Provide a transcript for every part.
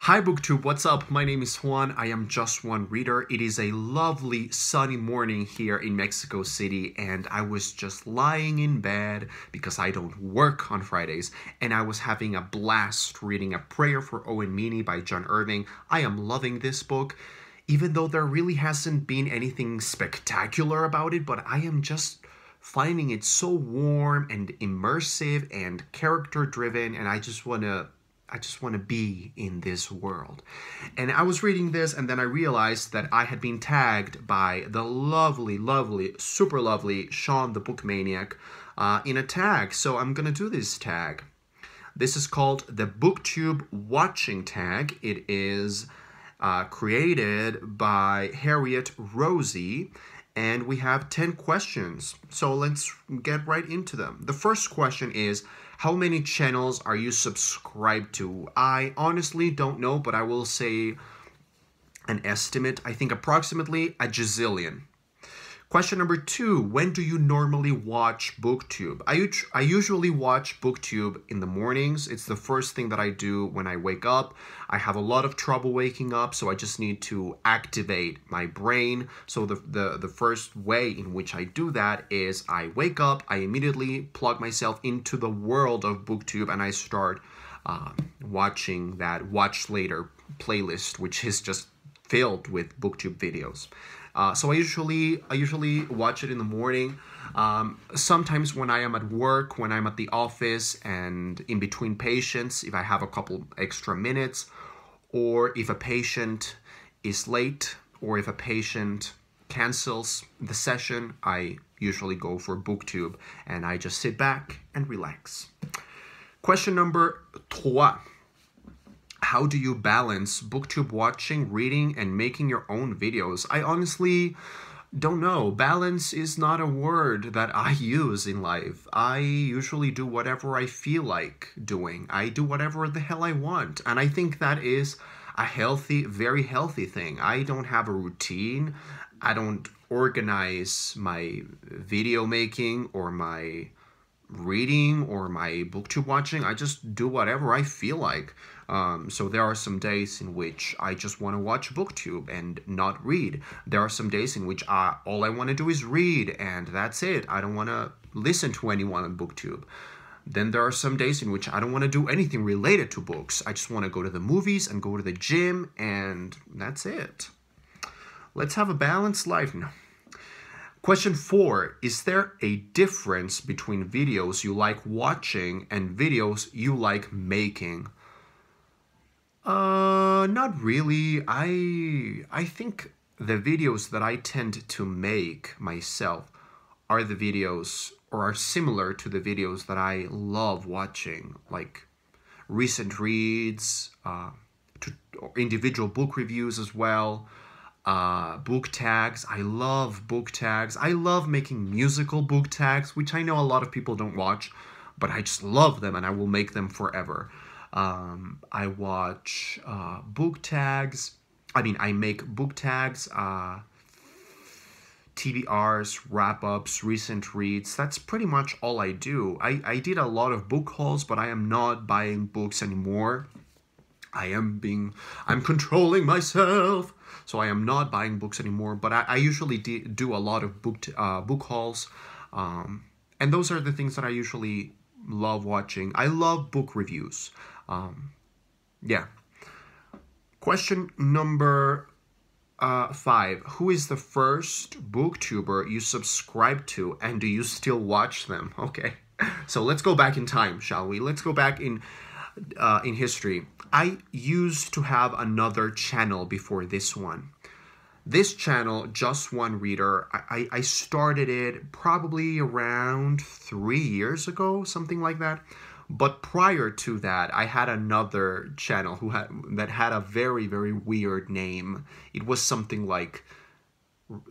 Hi BookTube, what's up? My name is Juan. I am just one reader. It is a lovely sunny morning here in Mexico City, and I was just lying in bed because I don't work on Fridays, and I was having a blast reading A Prayer for Owen Meany by John Irving. I am loving this book, even though there really hasn't been anything spectacular about it, but I am just finding it so warm and immersive and character driven, and I just want to be in this world. And I was reading this, and then I realized that I had been tagged by the lovely, super lovely Sean the Book Maniac in a tag. So I'm gonna do this tag. This is called the BookTube Watching Tag. It is created by Harriet Rosie, and we have 10 questions. So let's get right into them. The first question is, how many channels are you subscribed to? I honestly don't know, but I will say an estimate. I think approximately a gazillion. Question number 2, when do you normally watch BookTube? I usually watch BookTube in the mornings. It's the first thing that I do when I wake up. I have a lot of trouble waking up, so I just need to activate my brain. So the first way in which I do that is I wake up, I immediately plug myself into the world of BookTube, and I start watching that Watch Later playlist, which is just filled with BookTube videos. So I usually watch it in the morning. Sometimes when I am at work, when I'm at the office, and in between patients, if I have a couple extra minutes, or if a patient is late, or if a patient cancels the session, I usually go for BookTube, and I just sit back and relax. Question number 3. How do you balance BookTube watching, reading, and making your own videos? I honestly don't know. Balance is not a word that I use in life. I usually do whatever I feel like doing. I do whatever the hell I want. And I think that is a healthy, very healthy thing. I don't have a routine. I don't organize my video making or my reading or my BookTube watching. I just do whatever I feel like. So there are some days in which I just want to watch BookTube and not read. There are some days in which all I want to do is read, and that's it. I don't want to listen to anyone on BookTube. Then there are some days in which I don't want to do anything related to books. I just want to go to the movies and go to the gym, and that's it. Let's have a balanced life now. Question 4, is there a difference between videos you like watching and videos you like making? Not really. I think the videos that I tend to make myself are the videos, or are similar to the videos that I love watching, like recent reads, individual book reviews as well, book tags. I love book tags. I love making musical book tags, which I know a lot of people don't watch, but I just love them, and I will make them forever. I watch book tags. I make book tags, TBRs, wrap-ups, recent reads. That's pretty much all I do. I did a lot of book hauls, but I am not buying books anymore. I'm controlling myself, so I am not buying books anymore, but I usually do a lot of book hauls, and those are the things that I usually love watching. I love book reviews. Yeah. Question number 5. Who is the first BookTuber you subscribed to, and do you still watch them? Okay, so let's go back in time, shall we? Let's go back in history. I used to have another channel before this one. This channel, Just One Reader, I started it probably around 3 years ago, something like that. But prior to that, I had another channel that had a very, very weird name. It was something like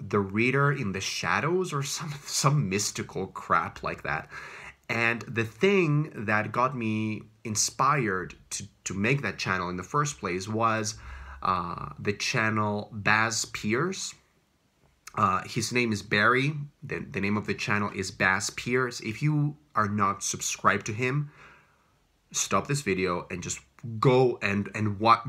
The Reader in the Shadows, or some mystical crap like that. And the thing that got me inspired to make that channel in the first place was the channel Baz Pierce. His name is Barry. The name of the channel is Baz Pierce. If you are not subscribed to him, stop this video and just go and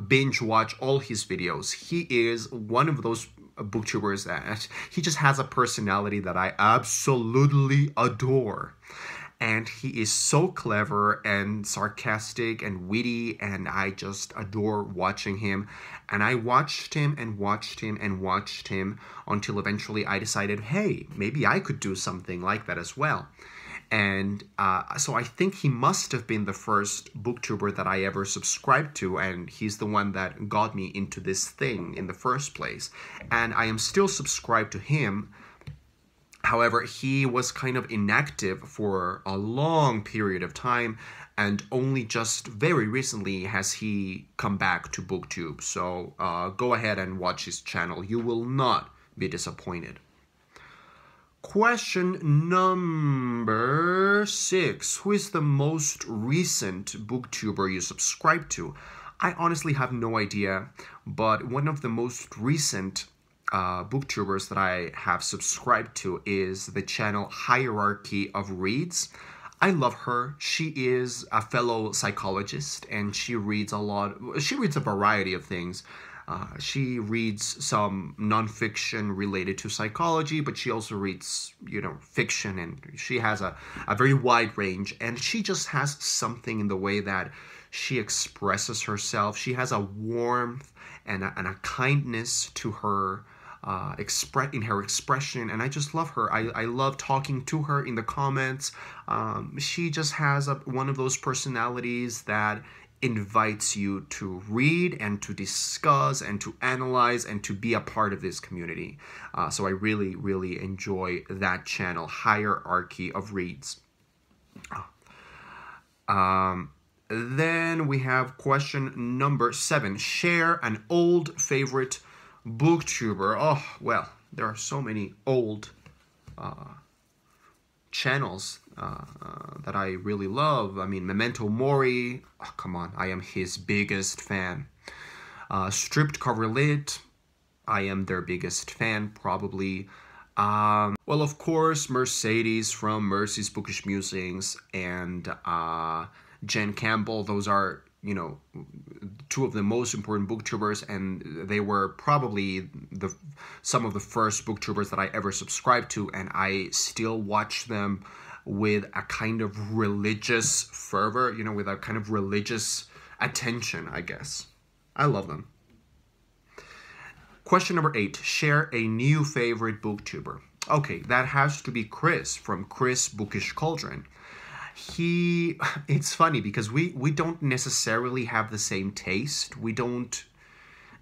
binge watch all his videos. He is one of those booktubers that he just has a personality that I absolutely adore. And he is so clever and sarcastic and witty, and I just adore watching him. And I watched him and watched him and watched him until eventually I decided, hey, maybe I could do something like that as well. And so I think he must have been the first booktuber that I ever subscribed to, and he's the one that got me into this thing in the first place. And I am still subscribed to him. However, he was kind of inactive for a long period of time, and only just very recently has he come back to BookTube. So go ahead and watch his channel. You will not be disappointed. Question number 6. Who is the most recent booktuber you subscribe to? I honestly have no idea, but one of the most recent booktubers that I have subscribed to is the channel Hierarchy of Reads. I love her. She is a fellow psychologist, and she reads a lot. She reads a variety of things. She reads some nonfiction related to psychology, but she also reads, fiction, and she has a very wide range. And she just has something in the way that she expresses herself. She has a warmth and a kindness to her in her expression, and I just love her. I love talking to her in the comments. She just has one of those personalities that invites you to read and to discuss and to analyze and to be a part of this community. So I really, really enjoy that channel, Hierarchy of Reads. Then we have question number 7. Share an old favorite booktuber. Oh, well, there are so many old channels that I really love. I mean, Memento Mori, oh, come on, I am his biggest fan. Stripped Cover Lit, I am their biggest fan, probably. Well, of course, Mercedes from Mercy's Bookish Musings and Jen Campbell. Those are, two of the most important booktubers, and they were probably some of the first booktubers that I ever subscribed to, and I still watch them with a kind of religious fervor, with a kind of religious attention, I guess. I love them. Question number 8. Share a new favorite booktuber. Okay, that has to be Chris from Chris Bookish Cauldron. It's funny because we don't necessarily have the same taste. We don't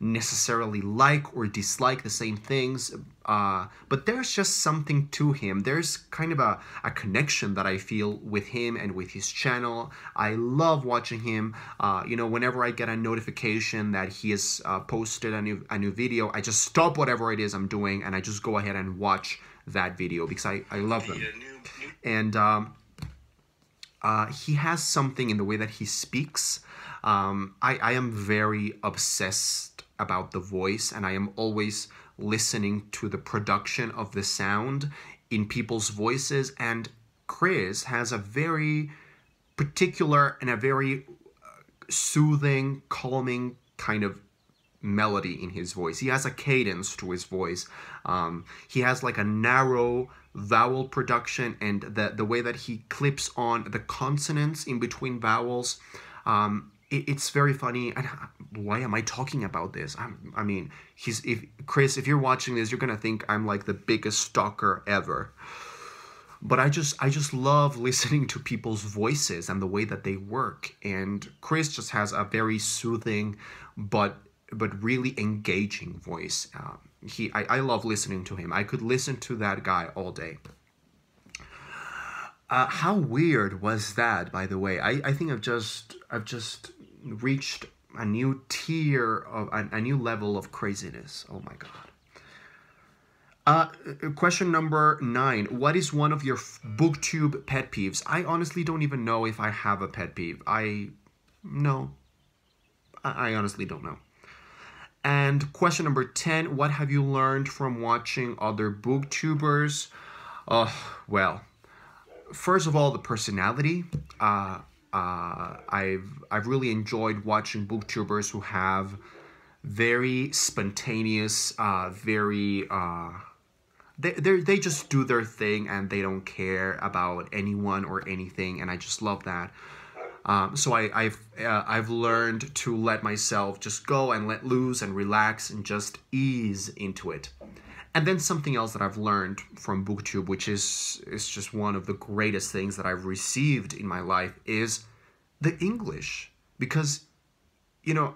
necessarily like or dislike the same things, but there's just something to him. There's kind of a connection that I feel with him and with his channel. I love watching him. Whenever I get a notification that he has posted a new video, I just stop whatever it is I'm doing and I just go ahead and watch that video because I love them. And he has something in the way that he speaks. I am very obsessed about the voice, and I am always listening to the production of the sound in people's voices, and Chris has a very particular and a very soothing, calming kind of melody in his voice. He has a cadence to his voice. He has like a narrow vowel production, and the way that he clips on the consonants in between vowels, it's very funny. And why am I talking about this? I mean, Chris, if you're watching this, you're gonna think I'm like the biggest stalker ever. But I just love listening to people's voices and the way that they work. And Chris just has a very soothing but really engaging voice. I love listening to him. I could listen to that guy all day. How weird was that, by the way? I think I've just reached a new tier of a new level of craziness. Oh my god. Question number 9. What is one of your BookTube pet peeves? I honestly don't even know if I have a pet peeve. I honestly don't know. And question number 10. What have you learned from watching other booktubers? Well, first of all, the personality. I've really enjoyed watching booktubers who have very spontaneous, they just do their thing and they don't care about anyone or anything, and I just love that. So I've learned to let myself just go and let loose and relax and just ease into it. And then something else that I've learned from BookTube, which is just one of the greatest things that I've received in my life, is the English. Because, you know,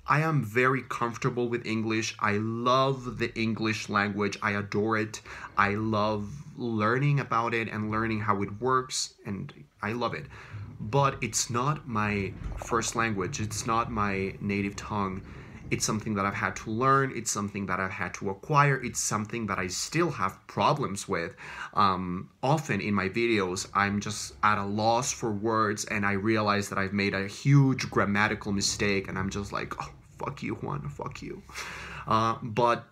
I am very comfortable with English. I love the English language. I adore it. I love learning about it and learning how it works, and I love it. But it's not my first language. It's not my native tongue. It's something that I've had to learn. It's something that I've had to acquire. It's something that I still have problems with. Often in my videos, I'm just at a loss for words, and I realize that I've made a huge grammatical mistake, and I'm just like, oh, fuck you, Juan, fuck you. But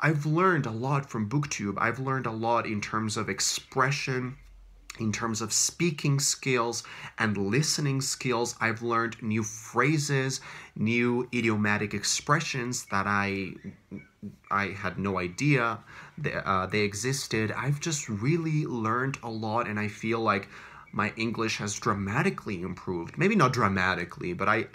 I've learned a lot from BookTube. I've learned a lot in terms of expression, in terms of speaking skills and listening skills. I've learned new phrases, new idiomatic expressions that I had no idea they existed. I've just really learned a lot, and I feel like my English has dramatically improved. Maybe not dramatically, but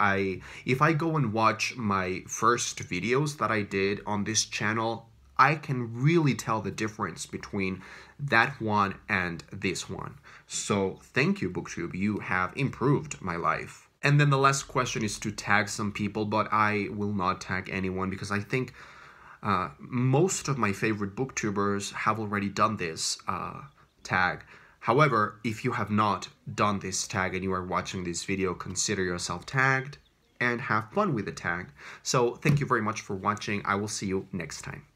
if I go and watch my first videos that I did on this channel, I can really tell the difference between that one and this one. So thank you, BookTube. You have improved my life. And then the last question is to tag some people, but I will not tag anyone because I think most of my favorite booktubers have already done this tag. However, if you have not done this tag and you are watching this video, consider yourself tagged and have fun with the tag. So thank you very much for watching. I will see you next time.